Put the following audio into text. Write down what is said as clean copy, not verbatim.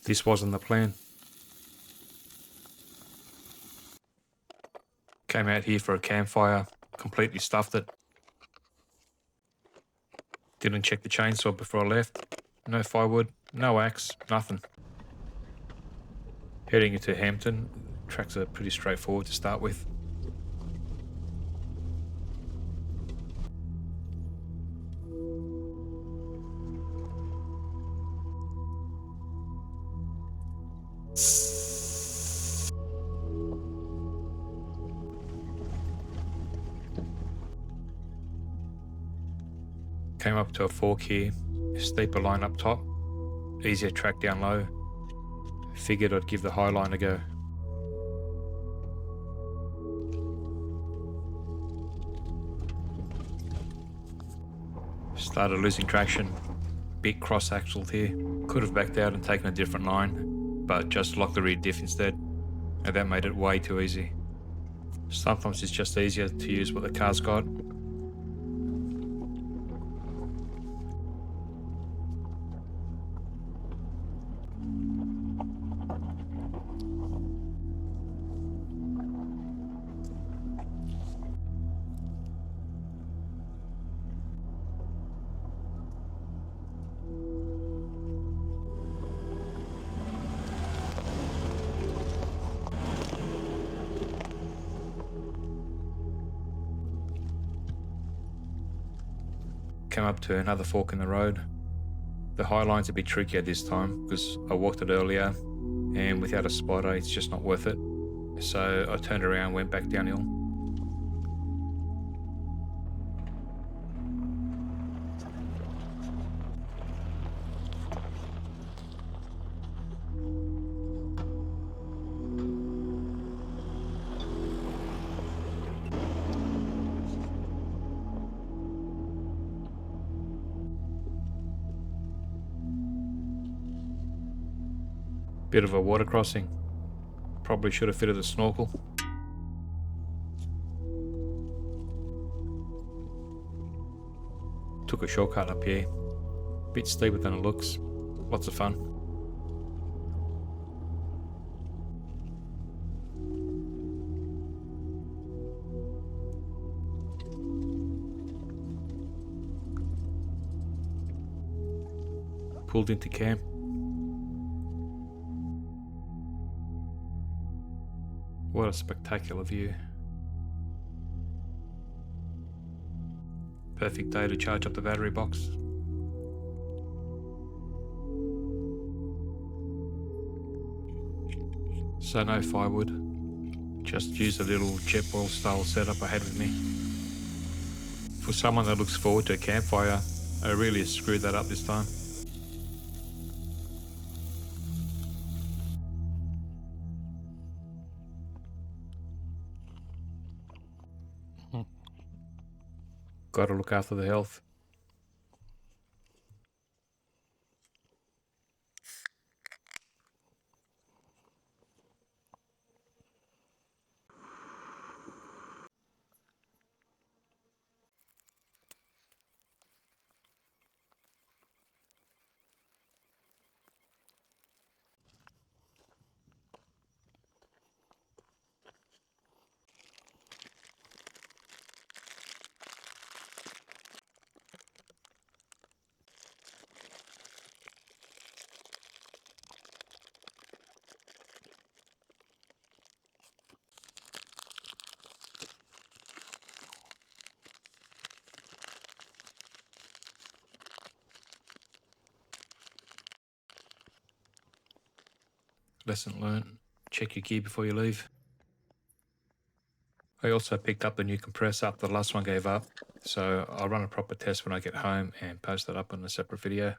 This wasn't the plan. Came out here for a campfire, completely stuffed it. Didn't check the chainsaw before I left. No firewood, no axe, nothing. Heading into Hampton, tracks are pretty straightforward to start with. Came up to a fork here, steeper line up top, easier track down low. Figured I'd give the high line a go. Started losing traction, bit cross axled here. Could have backed out and taken a different line, but just locked the rear diff instead, and that made it way too easy. Sometimes it's just easier to use what the car's got. Came up to another fork in the road. The high line's a bit trickier this time because I walked it earlier and without a spotter it's just not worth it. So I turned around and went back downhill. Bit of a water crossing. Probably should have fitted a snorkel. Took a shortcut up here. Bit steeper than it looks. Lots of fun. Pulled into camp. What a spectacular view. Perfect day to charge up the battery box. So no firewood, just use a little jet boil style setup I had with me. For someone that looks forward to a campfire, I really screwed that up this time. Got to look after the health. Lesson learned, check your gear before you leave. I also picked up the new compressor after the last one gave up, so I'll run a proper test when I get home and post that up on a separate video.